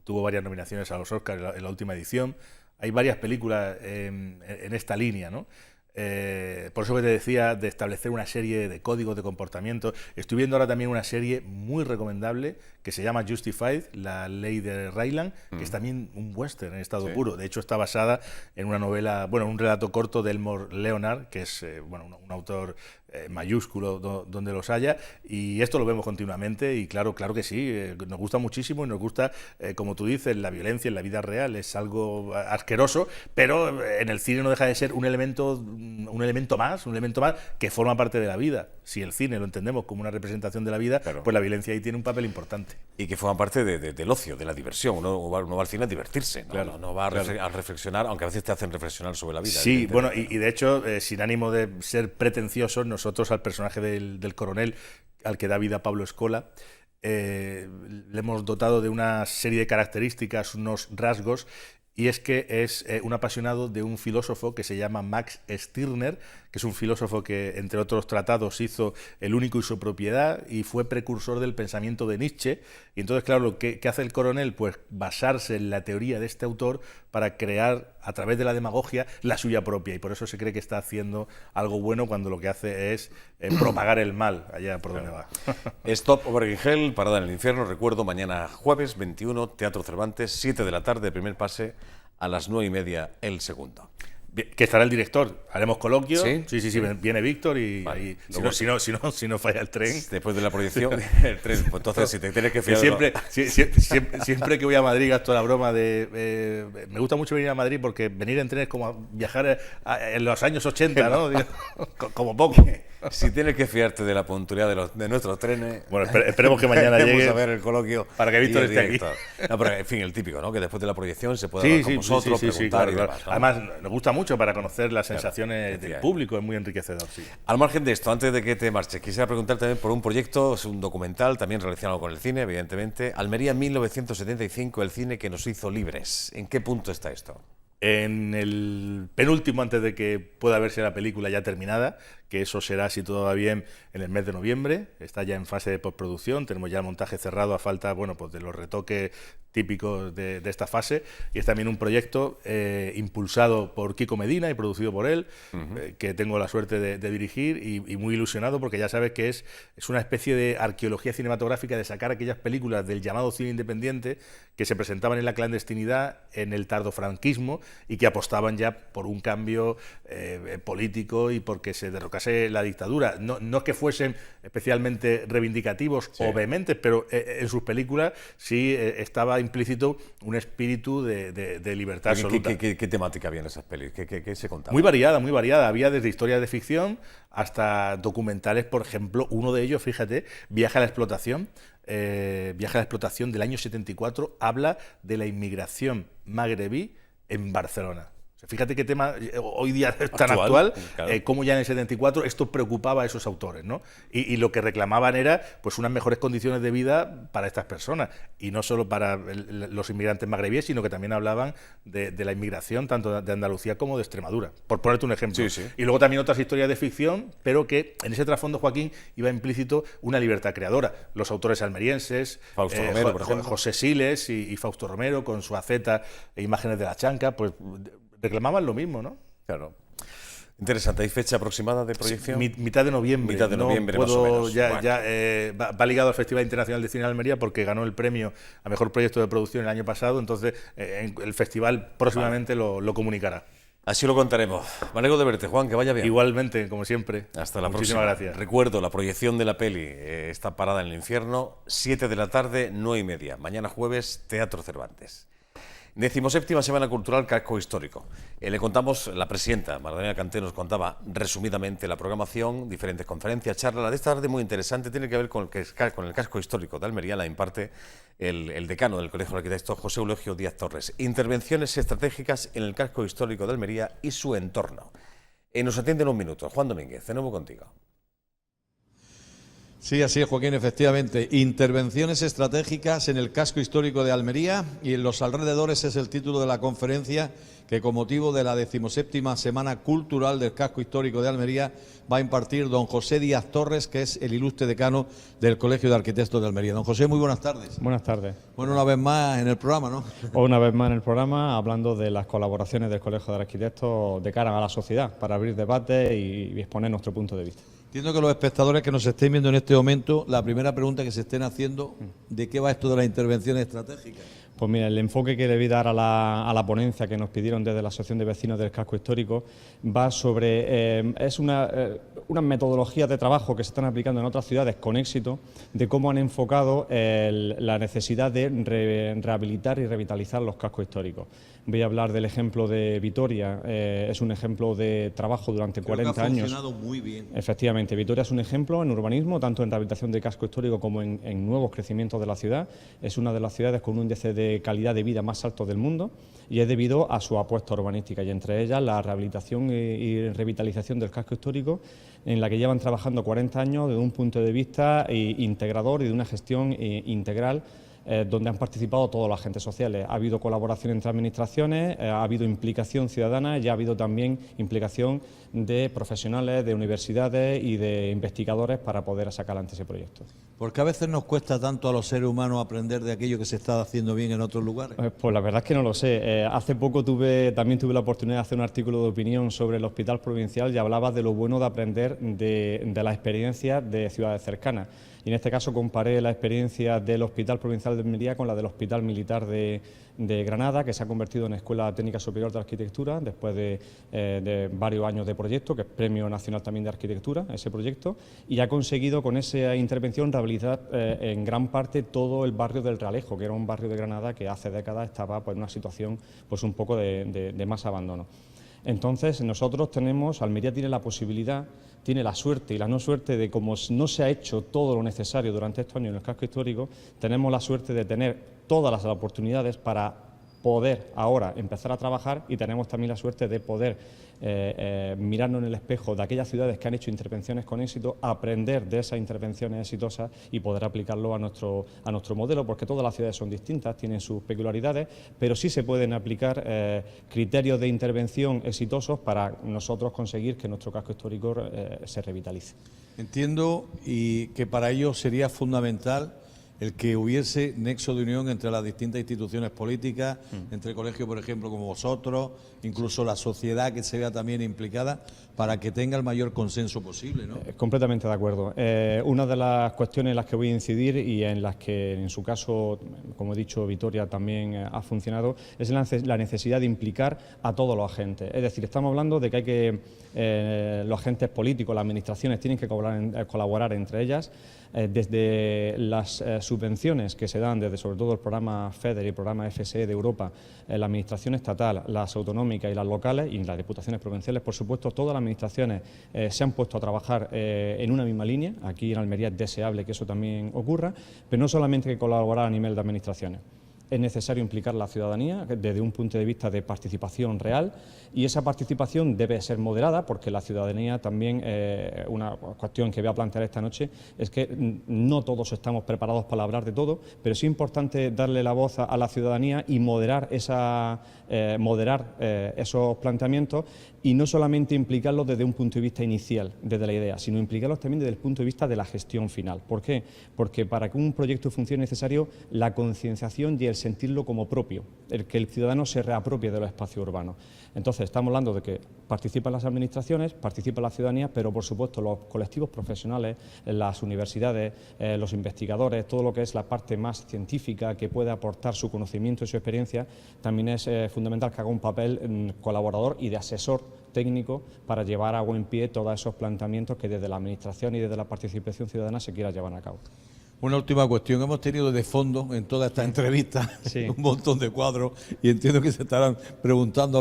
tuvo varias nominaciones a los Oscars en la última edición. Hay varias películas en esta línea, ¿no? Por eso que te decía de establecer una serie de códigos de comportamiento. Estoy viendo ahora también una serie muy recomendable que se llama Justified, la ley de Raylan, que es también un western en estado puro. De hecho, está basada en una novela, bueno, un relato corto de Elmore Leonard, que es un autor mayúsculo donde los haya, y esto lo vemos continuamente, y claro que sí, nos gusta muchísimo, y nos gusta, como tú dices, la violencia en la vida real es algo asqueroso, pero en el cine no deja de ser un elemento más que forma parte de la vida. Si el cine lo entendemos como una representación de la vida, Claro. pues la violencia ahí tiene un papel importante. Y que forma parte del ocio, de la diversión. Uno va al cine a divertirse, ¿no? Claro, No va a reflexionar, aunque a veces te hacen reflexionar sobre la vida. Sí, bueno, evidentemente. y de hecho, sin ánimo de ser pretenciosos, nosotros al personaje del coronel, al que da vida Pablo Escola, le hemos dotado de una serie de características, unos rasgos, y es que es un apasionado de un filósofo que se llama Max Stirner, que es un filósofo que, entre otros tratados, hizo El único y su propiedad, y fue precursor del pensamiento de Nietzsche. Y entonces, claro, lo que hace el coronel, pues basarse en la teoría de este autor para crear, a través de la demagogia, la suya propia. Y por eso se cree que está haciendo algo bueno cuando lo que hace es propagar el mal allá por donde va. Stop Over Hell, Parada en el Infierno. Recuerdo, mañana jueves 21, Teatro Cervantes, 7 de la tarde, primer pase, a las 9:30 el segundo. Que estará el director. Haremos coloquio. ¿Sí? Sí. Viene Víctor y, Vale. y Luego- si no falla el tren. Después de la proyección, el tren. Pues entonces, si te tienes que Que fiar... siempre que voy a Madrid gasto la broma de... me gusta mucho venir a Madrid porque venir en tren es como viajar en los años 80, ¿no? Como poco. Si tienes que fiarte de la puntualidad de nuestros trenes... Bueno, esperemos que mañana vamos llegue a ver el coloquio para que y Víctor el esté aquí. director. No, pero en fin, el típico, ¿no? Que después de la proyección se pueda hablar con vosotros, preguntar y claro. demás, ¿no? Además, nos gusta mucho para conocer las sensaciones del efectivamente. público, es muy enriquecedor, sí. Al margen de esto, antes de que te marches, quisiera preguntar también por un proyecto, es un documental también relacionado con el cine, evidentemente. Almería 1975, el cine que nos hizo libres. ¿En qué punto está esto? En el penúltimo, antes de que pueda verse la película ya terminada, que eso será, si todo va bien, en el mes de noviembre. Está ya en fase de postproducción, tenemos ya el montaje cerrado a falta, bueno, pues de los retoques típicos de esta fase. Y es también un proyecto impulsado por Kiko Medina y producido por él, que tengo la suerte de dirigir, y muy ilusionado porque ya sabes que es una especie de arqueología cinematográfica de sacar aquellas películas del llamado cine independiente que se presentaban en la clandestinidad en el tardofranquismo y que apostaban ya por un cambio político y porque se derrocase la dictadura. No es que fuesen especialmente reivindicativos o vehementes, pero en sus películas sí estaba implícito un espíritu de libertad absoluta. ¿Qué temática había en esas pelis? ¿Qué se contaba? Muy variada, muy variada. Había desde historias de ficción hasta documentales, por ejemplo, uno de ellos, fíjate, Viaje a la explotación. Viaje a la explotación del año 74 habla de la inmigración magrebí en Barcelona. O Fíjate qué tema hoy día es tan actual, claro. Cómo ya en el 74 esto preocupaba a esos autores, ¿no? Y lo que reclamaban era pues unas mejores condiciones de vida para estas personas, y no solo para los inmigrantes magrebíes, sino que también hablaban de la inmigración tanto de Andalucía como de Extremadura, por ponerte un ejemplo. Sí, sí. Y luego también otras historias de ficción, pero que en ese trasfondo, Joaquín, iba implícito una libertad creadora. Los autores almerienses, Fausto Romero, por ejemplo. José Siles y Fausto Romero, con su aceta e imágenes de la chanca, pues reclamaban lo mismo, ¿no? Claro. Interesante. ¿Hay fecha aproximada de proyección? Mitad de noviembre. Mitad de noviembre, no puedo, más o menos. Ya, Bueno. ya, va ligado al Festival Internacional de Cine de Almería porque ganó el premio a Mejor Proyecto de Producción el año pasado, entonces el festival próximamente lo comunicará. Así lo contaremos. Me alegro de verte, Juan, que vaya bien. Igualmente, como siempre. Hasta la Muchísimas próxima. gracias. Recuerdo, la proyección de la peli está Parada en el infierno, 7 de la tarde, 9:30. Mañana jueves, Teatro Cervantes. 17ª Semana Cultural Casco Histórico. Le contamos, la presidenta Magdalena Canté nos contaba resumidamente la programación, diferentes conferencias, charlas. La de esta tarde muy interesante, tiene que ver con el Casco Histórico de Almería, la imparte el decano del Colegio de Arquitectos, José Eulogio Díaz Torres. Intervenciones estratégicas en el Casco Histórico de Almería y su entorno. Nos atiende en un minuto. Juan Domínguez, de nuevo contigo. Sí, así es, Joaquín, efectivamente. Intervenciones estratégicas en el casco histórico de Almería y en los alrededores es el título de la conferencia que, con motivo de la 17ª Semana Cultural del Casco Histórico de Almería, va a impartir don José Díaz Torres, que es el ilustre decano del Colegio de Arquitectos de Almería. Don José, muy buenas tardes. Buenas tardes. Bueno, una vez más en el programa, ¿no? Una vez más en el programa, hablando de las colaboraciones del Colegio de Arquitectos de cara a la sociedad, para abrir debate y exponer nuestro punto de vista. Entiendo que los espectadores que nos estén viendo en este momento, la primera pregunta que se estén haciendo, ¿de qué va esto de las intervenciones estratégicas? Pues mira, el enfoque que debí dar a la ponencia que nos pidieron desde la Asociación de Vecinos del Casco Histórico va sobre, es una metodología de trabajo que se están aplicando en otras ciudades con éxito, de cómo han enfocado la necesidad de rehabilitar y revitalizar los cascos históricos. Voy a hablar del ejemplo de Vitoria, es un ejemplo de trabajo durante 40 años. Ha funcionado muy bien. Efectivamente, Vitoria es un ejemplo en urbanismo, tanto en rehabilitación de casco histórico como en nuevos crecimientos de la ciudad. Es una de las ciudades con un índice de calidad de vida más alto del mundo y es debido a su apuesta urbanística y entre ellas la rehabilitación y revitalización del casco histórico, en la que llevan trabajando 40 años desde un punto de vista integrador y de una gestión integral, donde han participado todos los agentes sociales. Ha habido colaboración entre administraciones, ha habido implicación ciudadana y ha habido también implicación de profesionales, de universidades y de investigadores para poder sacar adelante ese proyecto. ¿Por qué a veces nos cuesta tanto a los seres humanos aprender de aquello que se está haciendo bien en otros lugares? Pues la verdad es que no lo sé. Hace poco también tuve la oportunidad de hacer un artículo de opinión sobre el Hospital Provincial y hablaba de lo bueno de aprender de la experiencia de ciudades cercanas. Y en este caso comparé la experiencia del Hospital Provincial de Almería con la del Hospital Militar de Granada, que se ha convertido en Escuela Técnica Superior de Arquitectura después de varios años de proyecto, que es Premio Nacional también de Arquitectura, ese proyecto, y ha conseguido con esa intervención rehabilitar en gran parte todo el barrio del Realejo, que era un barrio de Granada que hace décadas estaba pues, en una situación pues, un poco de más abandono. Entonces nosotros Almería tiene la posibilidad, tiene la suerte y la no suerte de, como no se ha hecho todo lo necesario durante estos años en el casco histórico, tenemos la suerte de tener todas las oportunidades para poder ahora empezar a trabajar y tenemos también la suerte de poder mirarnos en el espejo de aquellas ciudades que han hecho intervenciones con éxito, aprender de esas intervenciones exitosas y poder aplicarlo a nuestro modelo, porque todas las ciudades son distintas, tienen sus peculiaridades, pero sí se pueden aplicar criterios de intervención exitosos para nosotros conseguir que nuestro casco histórico se revitalice. Entiendo y que para ello sería fundamental el que hubiese nexo de unión entre las distintas instituciones políticas, entre colegios, por ejemplo, como vosotros, incluso la sociedad que se vea también implicada, para que tenga el mayor consenso posible, ¿no? Completamente de acuerdo. Una de las cuestiones en las que voy a incidir y en las que, en su caso, como he dicho, Vitoria también ha funcionado, es la necesidad de implicar a todos los agentes. Es decir, estamos hablando de que los agentes políticos, las administraciones, tienen que colaborar entre ellas, desde las subvenciones que se dan, desde sobre todo el programa FEDER y el programa FSE de Europa, la administración estatal, las autonómicas y las locales y las diputaciones provinciales, por supuesto, todas las administraciones se han puesto a trabajar en una misma línea. Aquí en Almería es deseable que eso también ocurra, pero no solamente hay que colaborar a nivel de administraciones. es necesario implicar a la ciudadanía desde un punto de vista de participación real, y esa participación debe ser moderada porque la ciudadanía también, una cuestión que voy a plantear esta noche, es que no todos estamos preparados para hablar de todo, pero sí es importante darle la voz a la ciudadanía y moderar esos planteamientos, y no solamente implicarlos desde un punto de vista inicial, desde la idea, sino implicarlos también desde el punto de vista de la gestión final. ¿Por qué? Porque para que un proyecto funcione es necesario la concienciación y el sentirlo como propio, el que el ciudadano se reapropie de los espacios urbanos. Entonces, estamos hablando de que participan las administraciones, participa la ciudadanía, pero por supuesto los colectivos profesionales, las universidades, los investigadores, todo lo que es la parte más científica que puede aportar su conocimiento y su experiencia, también es fundamental que haga un papel colaborador y de asesor técnico para llevar a buen pie todos esos planteamientos que desde la administración y desde la participación ciudadana se quiera llevar a cabo. Una última cuestión. Hemos tenido de fondo en toda esta entrevista un montón de cuadros y entiendo que se estarán preguntando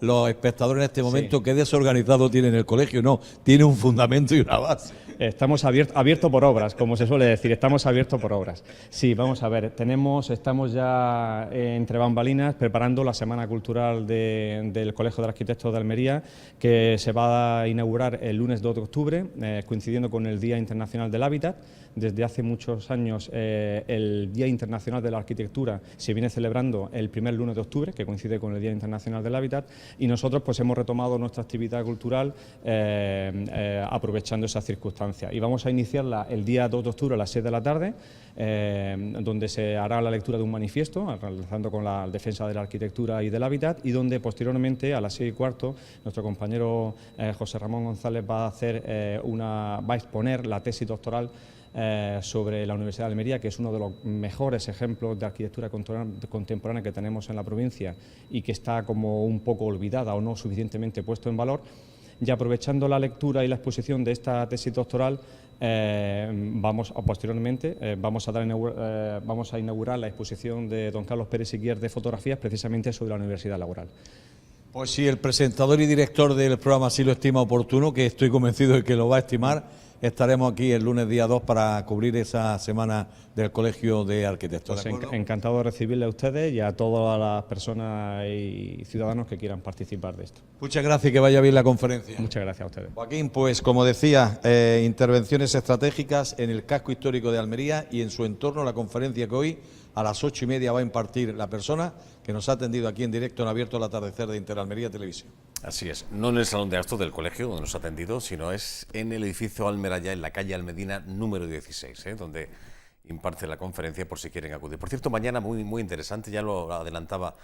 los espectadores en este momento qué desorganizado tiene en el colegio. No, tiene un fundamento y una base. Estamos abiertos por obras, como se suele decir, estamos abiertos por obras. Sí, vamos a ver, estamos ya entre bambalinas preparando la Semana Cultural del Colegio de Arquitectos de Almería, que se va a inaugurar el lunes 2 de octubre, coincidiendo con el Día Internacional del Hábitat. Desde hace muchos años el Día Internacional de la Arquitectura se viene celebrando el primer lunes de octubre, que coincide con el Día Internacional del Hábitat, y nosotros pues hemos retomado nuestra actividad cultural aprovechando esa circunstancia. Y vamos a iniciarla el día 2 de octubre a las 6 de la tarde, donde se hará la lectura de un manifiesto, realizando con la defensa de la arquitectura y del hábitat, y donde posteriormente a las 6:15 nuestro compañero José Ramón González va a exponer la tesis doctoral sobre la Universidad de Almería, que es uno de los mejores ejemplos de arquitectura contemporánea que tenemos en la provincia y que está como un poco olvidada o no suficientemente puesto en valor. Y aprovechando la lectura y la exposición de esta tesis doctoral, posteriormente vamos a inaugurar la exposición de don Carlos Pérez Siguier de fotografías precisamente sobre la Universidad Laboral. Pues si el presentador y director del programa así lo estima oportuno, que estoy convencido de que lo va a estimar, estaremos aquí el lunes día 2 para cubrir esa semana del Colegio de Arquitectos. Pues encantado de recibirle a ustedes y a todas las personas y ciudadanos que quieran participar de esto. Muchas gracias y que vaya bien la conferencia. Muchas gracias a ustedes. Joaquín, pues como decía, intervenciones estratégicas en el casco histórico de Almería y en su entorno, la conferencia que hoy a las 8:30 va a impartir la persona que nos ha atendido aquí en directo en Abierto al Atardecer de Interalmería Televisión. Así es, no en el salón de actos del colegio donde nos ha atendido, sino es en el edificio Almeraya, en la calle Almedina número 16, donde imparte la conferencia por si quieren acudir. Por cierto, mañana muy interesante, ya lo adelantaba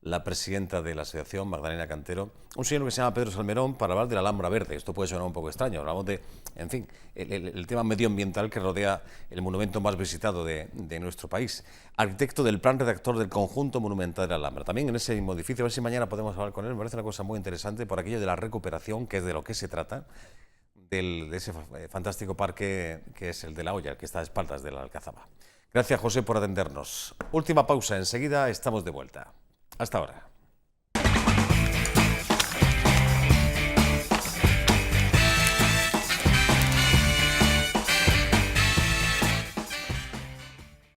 la presidenta de la asociación, Magdalena Cantero, un señor que se llama Pedro Salmerón, para hablar de la Alhambra Verde. Esto puede sonar un poco extraño, hablamos de, en fin, el tema medioambiental que rodea el monumento más visitado de nuestro país. Arquitecto del plan redactor del conjunto monumental de la Alhambra. También en ese mismo edificio, a ver si mañana podemos hablar con él, me parece una cosa muy interesante por aquello de la recuperación, que es de lo que se trata, de ese fantástico parque que es el de La Hoya, que está a espaldas de la Alcazaba. Gracias, José, por atendernos. Última pausa, enseguida estamos de vuelta. Hasta ahora.